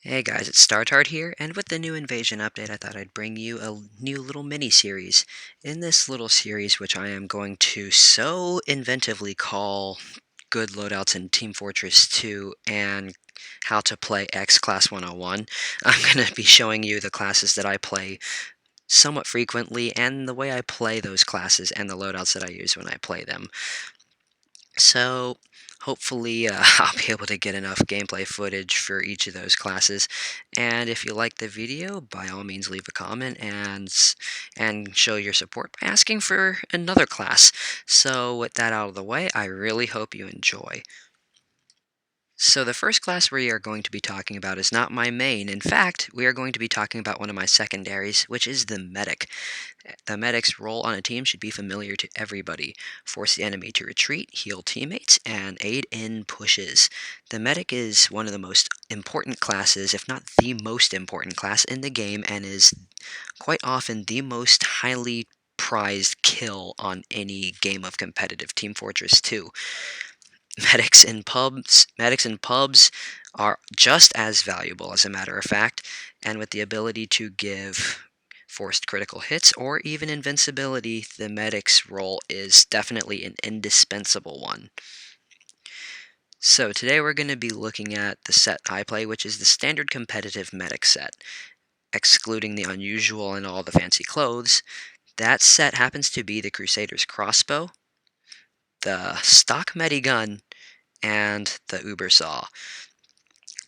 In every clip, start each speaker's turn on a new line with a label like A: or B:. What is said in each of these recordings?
A: Hey guys, it's StarTard here, and with the new Invasion update, I thought I'd bring you a new little mini-series. In this little series, which I am going to so inventively call Good Loadouts in Team Fortress 2 and How to Play X Class 101, I'm going to be showing you the classes that I play somewhat frequently, and the way I play those classes, and the loadouts that I use when I play them. So, hopefully, I'll be able to get enough gameplay footage for each of those classes. And if you like the video, by all means leave a comment and show your support by asking for another class. So with that out of the way, I really hope you enjoy. So the first class we are going to be talking about is not my main. In fact, we are going to be talking about one of my secondaries, which is the medic. The medic's role on a team should be familiar to everybody. Force the enemy to retreat, heal teammates, and aid in pushes. The medic is one of the most important classes, if not the most important class in the game, and is quite often the most highly prized kill on any game of competitive Team Fortress 2. Medics in pubs are just as valuable, as a matter of fact, and with the ability to give forced critical hits or even invincibility, the medic's role is definitely an indispensable one. So today we're going to be looking at the set I play, which is the standard competitive medic set. Excluding the unusual and all the fancy clothes, that set happens to be the Crusader's crossbow, the stock Medigun, and the Uber Saw.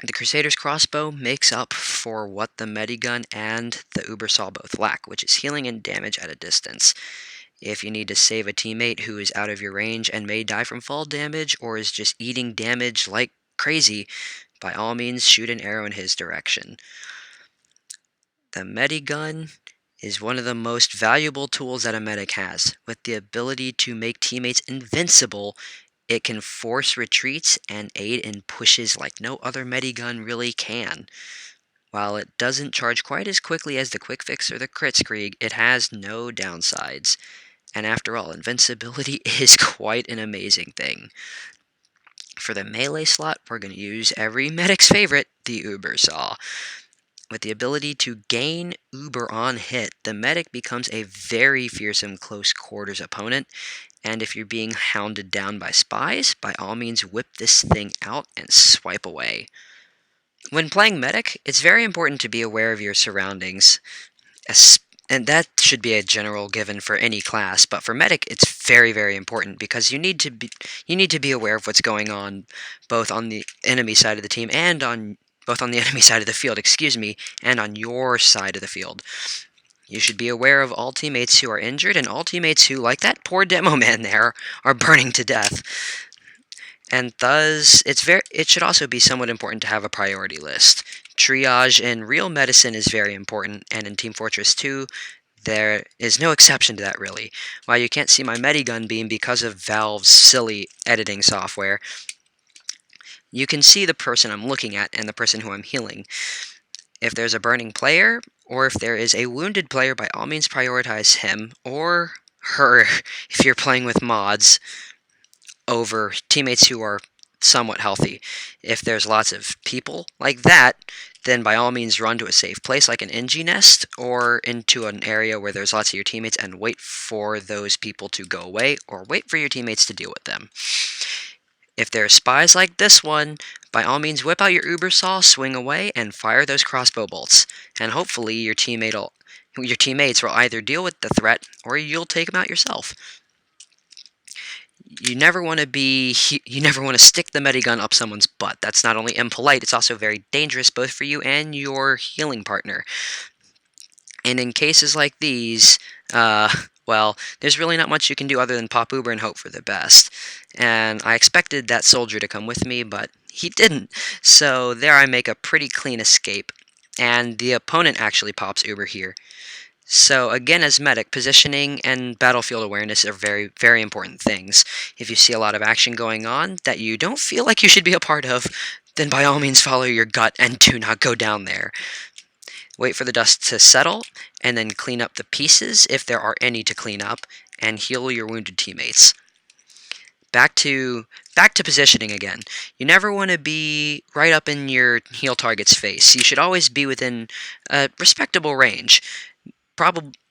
A: The Crusader's crossbow makes up for what the Medigun and the Uber Saw both lack, which is healing and damage at a distance. If you need to save a teammate who is out of your range and may die from fall damage or is just eating damage like crazy, by all means shoot an arrow in his direction. The Medigun is one of the most valuable tools that a medic has. With the ability to make teammates invincible, it can force retreats and aid in pushes like no other Medigun really can. While it doesn't charge quite as quickly as the Quick Fix or the Kritzkrieg, it has no downsides. And after all, invincibility is quite an amazing thing. For the melee slot, we're going to use every medic's favorite, the Uber Saw. With the ability to gain Uber on hit, the medic becomes a very fearsome close quarters opponent, and if you're being hounded down by spies, by all means whip this thing out and swipe away. When playing medic, it's very important to be aware of your surroundings, and that should be a general given for any class, but for medic it's very, very important because you need to be aware of what's going on both on the enemy side of the team and on the enemy side of the field, and on your side of the field. You should be aware of all teammates who are injured and all teammates who, like that poor demo man there, are burning to death. And thus, it should also be somewhat important to have a priority list. Triage in real medicine is very important, and in Team Fortress 2, there is no exception to that, really. While you can't see my Medigun beam because of Valve's silly editing software, you can see the person I'm looking at and the person who I'm healing. If there's a burning player, or if there is a wounded player, by all means prioritize him or her if you're playing with mods over teammates who are somewhat healthy. If there's lots of people like that, then by all means run to a safe place like an NG nest or into an area where there's lots of your teammates and wait for those people to go away or wait for your teammates to deal with them. If there are spies like this one, by all means whip out your Uber Saw, swing away, and fire those crossbow bolts. And hopefully your teammates will either deal with the threat or you'll take them out yourself. You never want to stick the Medigun up someone's butt. That's not only impolite, it's also very dangerous both for you and your healing partner. And in cases like these, well, there's really not much you can do other than pop Uber and hope for the best. And I expected that soldier to come with me, but he didn't. So there I make a pretty clean escape. And the opponent actually pops Uber here. So again, as medic, positioning and battlefield awareness are very, very important things. If you see a lot of action going on that you don't feel like you should be a part of, then by all means follow your gut and do not go down there. Wait for the dust to settle, and then clean up the pieces if there are any to clean up, and heal your wounded teammates. back to positioning again. You never want to be right up in your heal target's face. You should always be within a respectable range.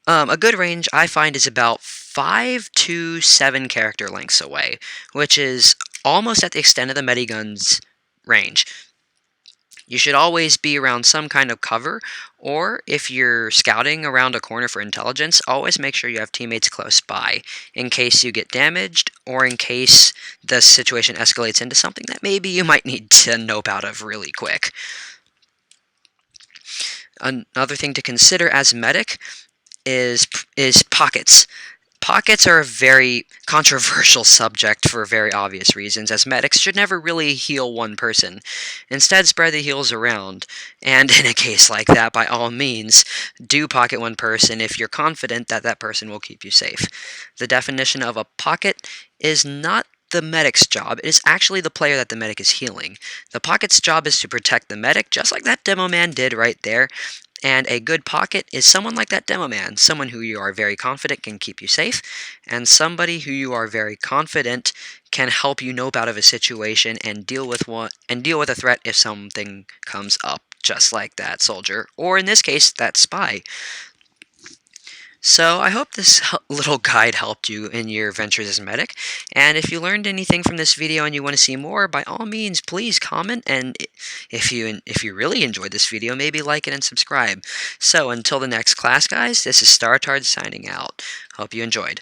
A: A good range I find is about 5 to 7 character lengths away, which is almost at the extent of the Medigun's range. You should always be around some kind of cover, or if you're scouting around a corner for intelligence, always make sure you have teammates close by, in case you get damaged, or in case the situation escalates into something that maybe you might need to nope out of really quick. Another thing to consider as medic is pockets. Pockets are a very controversial subject for very obvious reasons, as medics should never really heal one person. Instead, spread the heals around, and in a case like that, by all means, do pocket one person if you're confident that that person will keep you safe. The definition of a pocket is not the medic's job, it is actually the player that the medic is healing. The pocket's job is to protect the medic, just like that demo man did right there. And a good pocket is someone like that demo man, someone who you are very confident can keep you safe, and somebody who you are very confident can help you nope out of a situation and deal with a threat if something comes up, just like that soldier, or in this case, that spy. So I hope this little guide helped you in your ventures as a medic, and if you learned anything from this video and you want to see more, by all means, please comment, and if you really enjoyed this video, maybe like it and subscribe. So until the next class, guys, this is StarTard signing out. Hope you enjoyed.